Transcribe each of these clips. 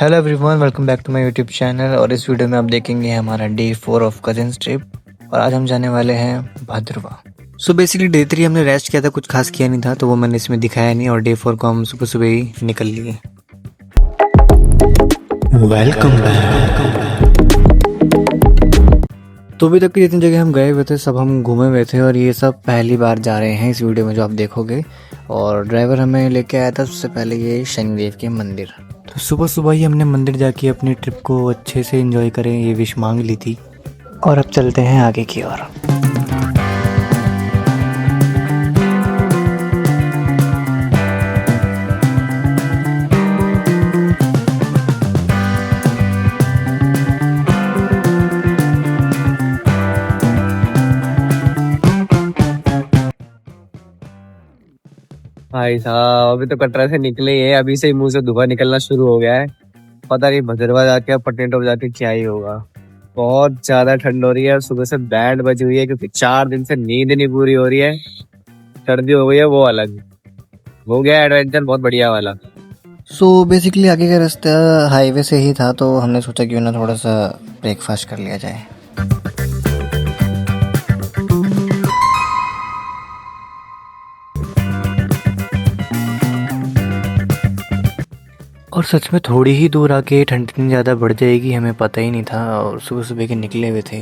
Hello everyone, welcome back to my YouTube channel. और इस video में आप देखेंगे हमारा डे 4 ऑफ कजिन्स ट्रिप। और आज हम जाने वाले हैं भद्रवा। सो बेसिकली डे 3 हमने रेस्ट किया था, कुछ खास किया नहीं था, तो वो मैंने इसमें दिखाया नहीं। और डे 4 को हम सुबह सुबह ही निकल लिए। Welcome back. तो अभी तक की जितनी जगह हम गए हुए थे सब हम घूमे हुए थे, और ये सब पहली बार जा रहे हैं इस वीडियो में जो आप देखोगे। और ड्राइवर हमें लेके आया था सबसे पहले ये शनिदेव के मंदिर। तो सुबह सुबह ही हमने मंदिर जाके अपनी ट्रिप को अच्छे से एंजॉय करें ये विश मांग ली थी। और अब चलते हैं आगे की ओर। भाई साहब अभी तो कटरा से निकले ही है, अभी से ही मुंह से धुआं निकलना शुरू हो गया है। पता नहीं भद्रवा जाके पटनी टॉप जाके क्या ही होगा। बहुत ज्यादा ठंड हो रही है, सुबह से बैंड बजी हुई है क्योंकि 4 दिन से नींद नहीं पूरी हो रही है। सर्दी हो गई है वो अलग, हो गया एडवेंचर बहुत बढ़िया वाला। सो बेसिकली आगे का रास्ता हाईवे से ही था, तो हमने सोचा क्यों ना थोड़ा सा ब्रेकफास्ट कर लिया जाए। और सच में थोड़ी ही दूर आके ठंड इतनी ज़्यादा बढ़ जाएगी हमें पता ही नहीं था। और सुबह सुबह के निकले हुए थे,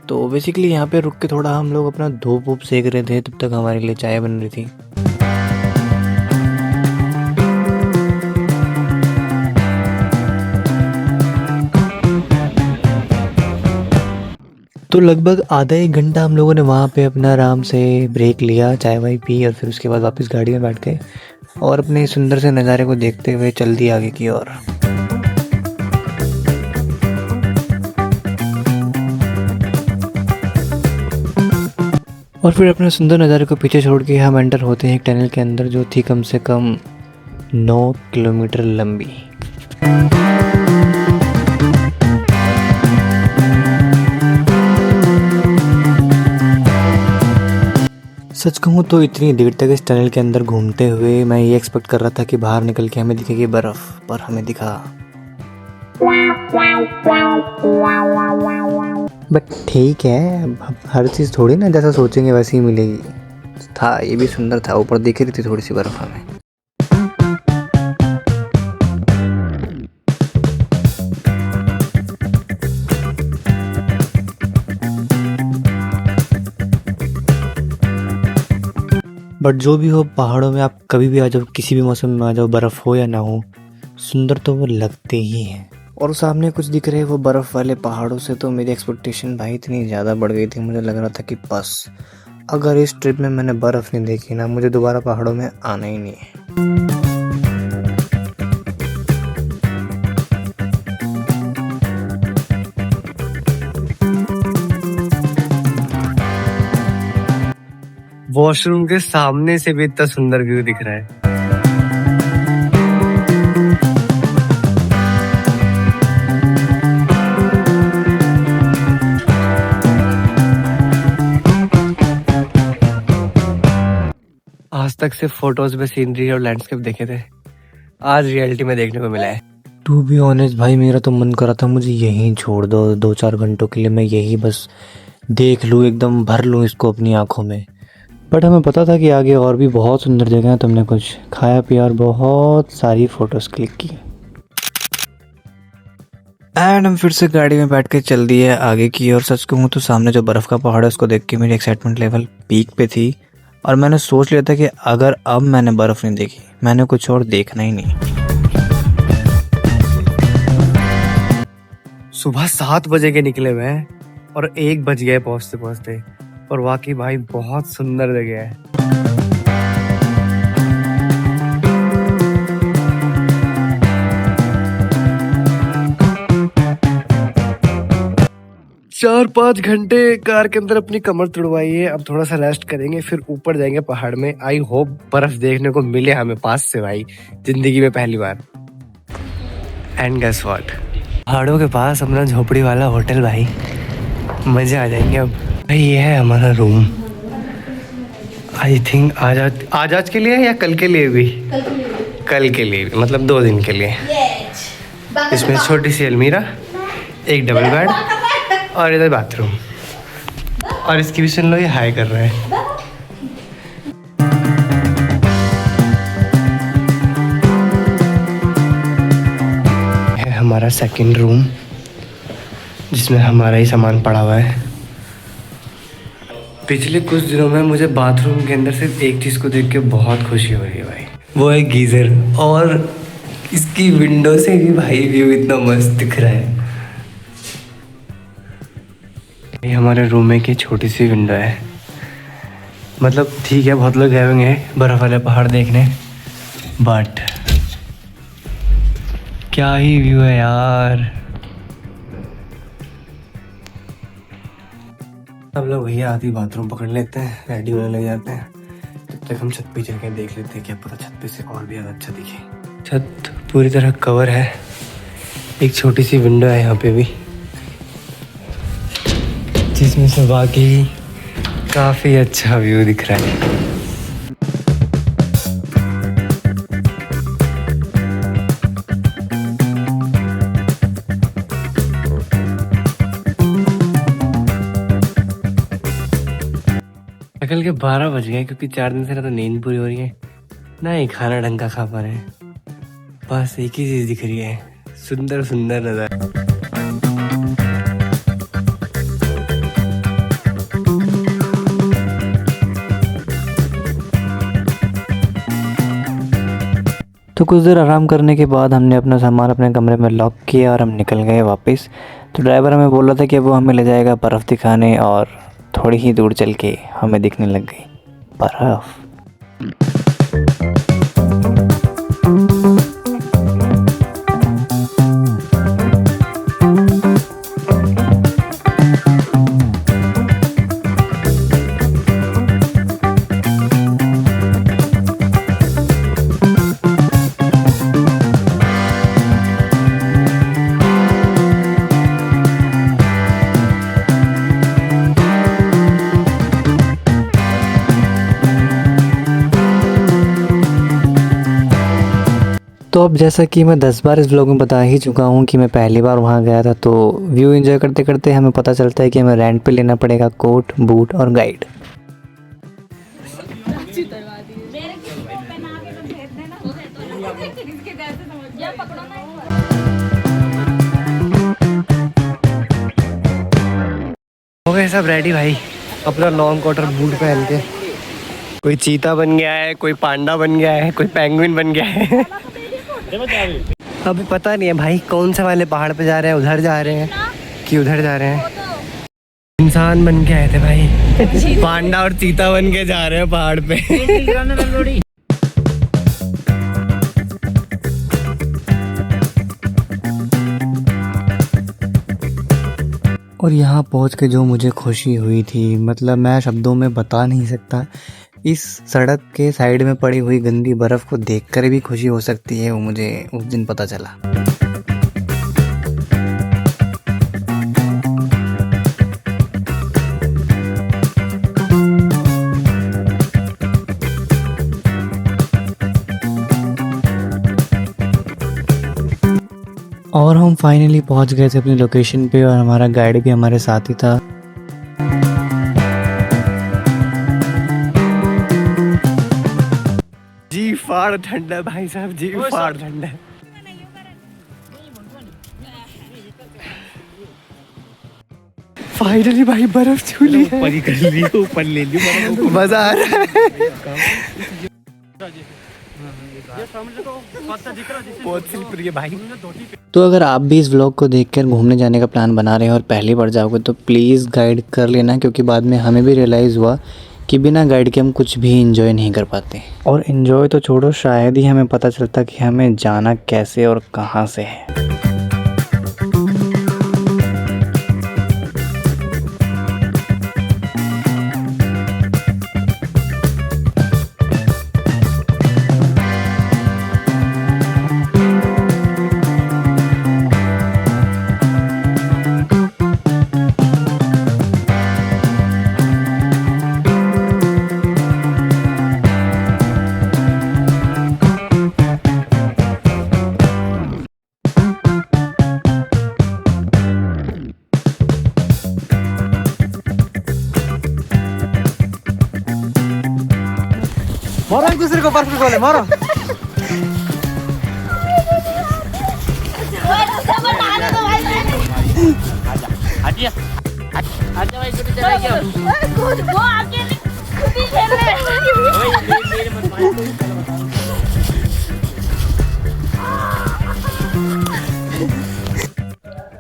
तो बेसिकली यहाँ पे रुक के थोड़ा हम लोग अपना धूप वूप सेक रहे थे, तब तक हमारे लिए चाय बन रही थी। तो लगभग आधा एक घंटा हम लोगों ने वहाँ पे अपना आराम से ब्रेक लिया, चाय वाय पी, और फिर उसके बाद वापस गाड़ी में बैठ गए और अपने सुंदर से नज़ारे को देखते हुए चल दिए आगे की ओर। और फिर अपने सुंदर नज़ारे को पीछे छोड़ के हम एंटर होते हैं एक टनल के अंदर, जो थी कम से कम 9 किलोमीटर लंबी। सच कहूँ तो इतनी देर तक इस टनल के अंदर घूमते हुए मैं ये एक्सपेक्ट कर रहा था कि बाहर निकल के हमें दिखेगी बर्फ़, पर हमें दिखा। बट ठीक है, हर चीज़ थोड़ी ना जैसा सोचेंगे वैसे ही मिलेगी। था ये भी सुंदर था, ऊपर दिख रही थी थोड़ी सी बर्फ़ हमें। बट जो भी हो, पहाड़ों में आप कभी भी आ जाओ, किसी भी मौसम में आ जाओ, बर्फ़ हो या ना हो, सुंदर तो वो लगते ही हैं। और सामने कुछ दिख रहे वो बर्फ़ वाले पहाड़ों से, तो मेरी एक्सपेक्टेशन भाई इतनी ज़्यादा बढ़ गई थी। मुझे लग रहा था कि बस अगर इस ट्रिप में मैंने बर्फ़ नहीं देखी ना, मुझे दोबारा पहाड़ों में आना ही नहीं है। वॉशरूम के सामने से भी इतना सुंदर व्यू दिख रहा है। आज तक सिर्फ फोटोज में सीनरी और लैंडस्केप देखे थे, आज रियलिटी में देखने को मिला है। टू बी ऑनेस्ट भाई, मेरा तो मन करा था मुझे यहीं छोड़ दो, 2-4 घंटों के लिए मैं यही बस देख लूँ, एकदम भर लूँ इसको अपनी आंखों में। बट हमें पता था कि आगे और भी बहुत सुंदर जगह है। तुमने कुछ खाया पिया और बहुत सारी फोटोज क्लिक की। एंड हम फिर से गाड़ी में बैठ के चल दिए आगे की। और सच कहूँ तो सामने जो बर्फ़ का पहाड़ है उसको देख के मेरी एक्साइटमेंट लेवल पीक पे थी। और मैंने सोच लिया था कि अगर अब मैंने बर्फ़ नहीं देखी, मैंने कुछ और देखना ही नहीं। सुबह 7 बजे के निकले हुए हैं और 1 बज गए पहुंचते पहुंचते। और वाकई भाई बहुत सुंदर जगह है। चार 5 घंटे कार के अंदर अपनी कमर तुड़वाई है। अब थोड़ा सा रेस्ट करेंगे, फिर ऊपर जाएंगे पहाड़ में। आई होप बर्फ देखने को मिले हमें पास से भाई, जिंदगी में पहली बार। एंड गेस व्हाट, पहाड़ों के पास अपना झोपड़ी वाला होटल भाई, मजे आ जाएंगे अब। भाई ये है हमारा रूम। आई थिंक आज के लिए या कल के लिए भी? कल के लिए, मतलब 2 दिन के लिए। इसमें छोटी सी अलमीरा, एक डबल बेड और इधर बाथरूम। और इसकी भी सुन लो, ये हाई कर रहा है। हमारा सेकंड रूम, जिसमें हमारा ही सामान पड़ा हुआ है। पिछले कुछ दिनों में मुझे बाथरूम के अंदर सिर्फ एक चीज़ को देख के बहुत खुशी हो रही है भाई, वो है गीज़र। और इसकी विंडो से भी भाई व्यू इतना मस्त दिख रहा है। ये हमारे रूम में की छोटी सी विंडो है। मतलब ठीक है, बहुत लोग गए होंगे बर्फ़ वाले पहाड़ देखने, बट क्या ही व्यू है यार। सब लोग भैया आती बाथरूम पकड़ लेते हैं, रेडी होने लग जाते हैं। तब तक हम छत पे चल के देख लेते हैं, क्या पता छत पे से और भी ज़्यादा अच्छा दिखे। छत पूरी तरह कवर है, एक छोटी सी विंडो है यहाँ पे भी, जिसमें से वाकई काफ़ी अच्छा व्यू दिख रहा है। कल के 12 बज गए, क्योंकि 4 दिन से ना तो नींद पूरी हो रही है, ना ही खाना ढंग का खा पा रहे हैं। बस एक ही चीज़ दिख रही है, सुंदर सुंदर नज़ारा। तो कुछ देर आराम करने के बाद हमने अपना सामान अपने कमरे में लॉक किया और हम निकल गए वापस। तो ड्राइवर हमें बोल रहा था कि वो हमें ले जाएगा बर्फ़ दिखाने, और थोड़ी ही दूर चल के हमें दिखने लग गई बर्फ़। तो अब जैसा कि मैं 10 बार इस व्लॉग में बता ही चुका हूँ कि मैं पहली बार वहाँ गया था, तो व्यू एंजॉय करते करते हमें पता चलता है कि हमें रेंट पे लेना पड़ेगा कोट, बूट और गाइड। हो गए सब रेडी भाई, अपना लॉन्ग कोट और बूट पहन के। कोई चीता बन गया है, कोई पांडा बन गया है, कोई पेंगुइन बन गया है। अभी पता नहीं है भाई कौन से वाले पहाड़ पे जा रहे हैं, उधर जा रहे हैं कि उधर जा रहे हैं। इंसान बन के आए थे भाई, पांडा और चीता बन के जा रहे हैं पहाड़ पे। और यहाँ पहुँच के जो मुझे खुशी हुई थी, मतलब मैं शब्दों में बता नहीं सकता। इस सड़क के साइड में पड़ी हुई गंदी बर्फ़ को देखकर भी खुशी हो सकती है, वो मुझे उस दिन पता चला। और हम फाइनली पहुंच गए थे अपनी लोकेशन पे, और हमारा गाइड भी हमारे साथ ही था। जी फाड़ ठंडा भाई साहब, जी फाड़ ठंडा। फाइनली भाई बर्फ छू ली है, ऊपर ले ली, मजा आ रहा है। बहुत स्लिपरी है भाई। तो अगर आप भी इस व्लॉग को देखकर घूमने जाने का प्लान बना रहे हैं और पहली बार जाओगे, तो प्लीज़ गाइड कर लेना, क्योंकि बाद में हमें भी रियलाइज़ हुआ कि बिना गाइड के हम कुछ भी एंजॉय नहीं कर पाते। और एंजॉय तो छोड़ो, शायद ही हमें पता चलता कि हमें जाना कैसे और कहाँ से है। बर्फ के गोले मारो। आजा भाई छोटे चला गया वो आके खुद ही खेल रहे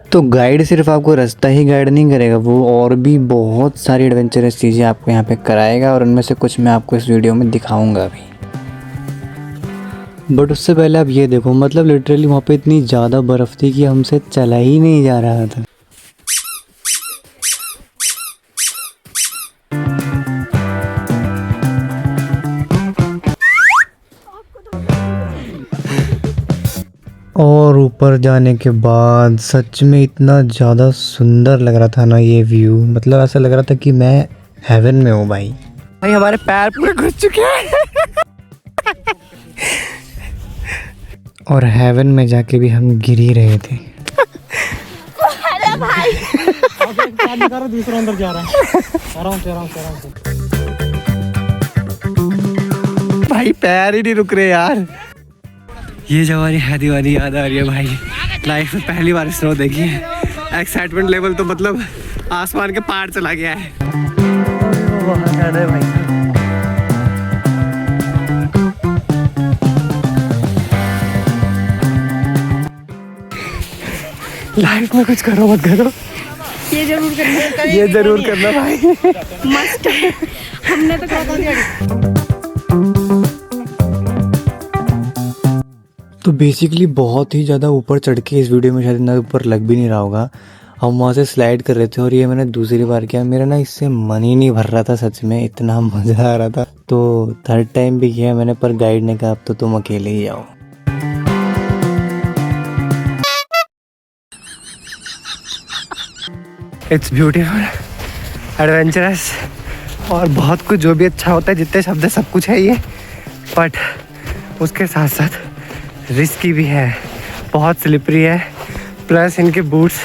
तो गाइड सिर्फ आपको रास्ता ही गाइड नहीं करेगा, वो और भी बहुत सारी एडवेंचरस चीज़ें आपको यहाँ पे कराएगा और उनमें से कुछ मैं आपको इस वीडियो में दिखाऊंगा भी। बट उससे पहले आप ये देखो, मतलब लिटरली वहाँ पे इतनी ज़्यादा बर्फ़ थी कि हमसे चला ही नहीं जा रहा था। और ऊपर जाने के बाद सच में इतना ज़्यादा सुंदर लग रहा था ना ये व्यू, मतलब ऐसा लग रहा था कि मैं हेवन में हूँ भाई। भाई हमारे पैर पूरे घुस चुके हैं। और हेवन में जाके भी हम गिर ही रहे थे। अरे भाई दूसरा अंदर जा रहा है। आराम से। भाई पैर ही नहीं रुक रहे यार। ये जो हमारी हैदी वाली याद आ रही है भाई, लाइफ में पहली बार स्नो देखी है। एक्साइटमेंट लेवल तो मतलब आसमान के पार चला गया है। भाई लाइफ में कुछ करो मत करो, ये जरूर करना भाई। मस्त है। हमने तो कहा तो बेसिकली बहुत ही ज़्यादा ऊपर चढ़ के इस वीडियो में शायद इतना ऊपर लग भी नहीं रहा होगा। हम वहाँ से स्लाइड कर रहे थे और ये मैंने दूसरी बार किया। मेरा ना इससे मन ही नहीं भर रहा था, सच में इतना मज़ा आ रहा था। तो थर्ड टाइम भी किया मैंने, पर गाइड ने कहा अब तो तुम अकेले ही आओ। इट्स ब्यूटीफुल, एडवेंचरस और बहुत कुछ जो भी अच्छा होता है, जितने शब्द सब कुछ है ये, बट उसके साथ साथ रिस्की भी है, बहुत स्लिपरी है, प्लस इनके बूट्स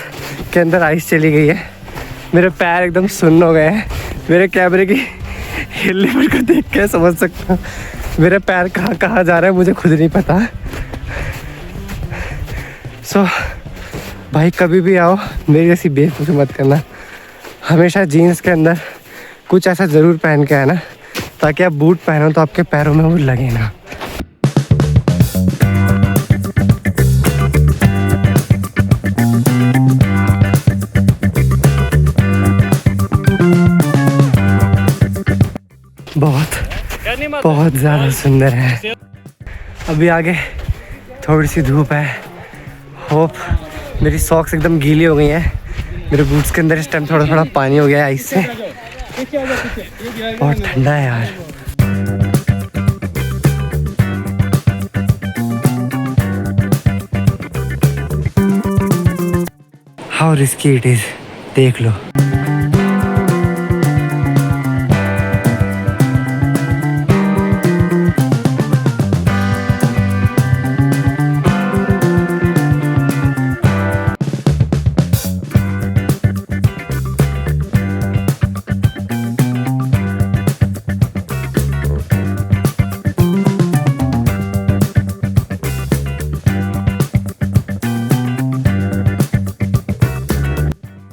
के अंदर आइस चली गई है। मेरे पैर एकदम सुन्न हो गए हैं। मेरे कैमरे की हिलने को देख के समझ सकता हूँ मेरे पैर कहाँ कहाँ जा रहा है, मुझे खुद नहीं पता। सो भाई कभी भी आओ मेरी ऐसी बेवकूफ़ी मत करना। हमेशा जीन्स के अंदर कुछ ऐसा ज़रूर पहन के आना ताकि आप बूट पहनो तो आपके पैरों में वो लगे ना। बहुत ज़्यादा सुंदर है। अभी आगे थोड़ी सी धूप है। होप मेरी सॉक्स एकदम गीली हो गई हैं। मेरे बूट्स के अंदर इस टाइम थोड़ा थोड़ा पानी हो गया है आइस से। बहुत ठंडा है यार। हाउ रिस्की इट इज, देख लो।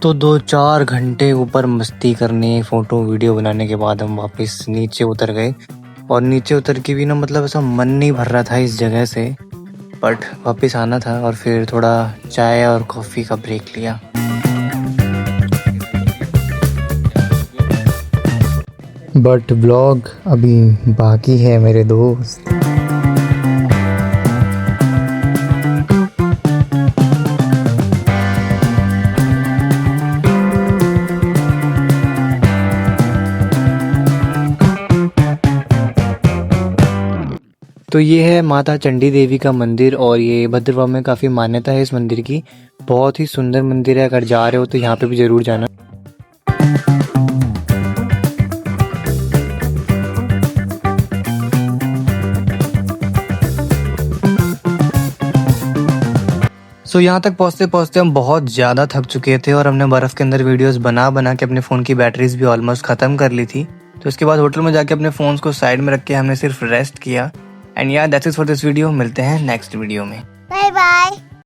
तो 2-4 घंटे ऊपर मस्ती करने, फ़ोटो वीडियो बनाने के बाद हम वापस नीचे उतर गए। और नीचे उतर के भी ना मतलब ऐसा मन नहीं भर रहा था इस जगह से, बट वापस आना था और फिर थोड़ा चाय और कॉफ़ी का ब्रेक लिया। बट व्लॉग अभी बाकी है मेरे दोस्त। तो ये है माता चंडी देवी का मंदिर और ये भद्रवाह में काफ़ी मान्यता है इस मंदिर की। बहुत ही सुंदर मंदिर है, अगर जा रहे हो तो यहाँ पे भी ज़रूर जाना। सो यहाँ तक पहुँचते पहुँचते हम बहुत ज़्यादा थक चुके थे और हमने बर्फ़ के अंदर वीडियोस बना बना के अपने फ़ोन की बैटरीज भी ऑलमोस्ट ख़त्म कर ली थी। तो इसके बाद होटल में जाके अपने फ़ोन्स को साइड में रख के हमने सिर्फ रेस्ट किया and yeah that's it for this video. मिलते हैं नेक्स्ट वीडियो में। Bye bye.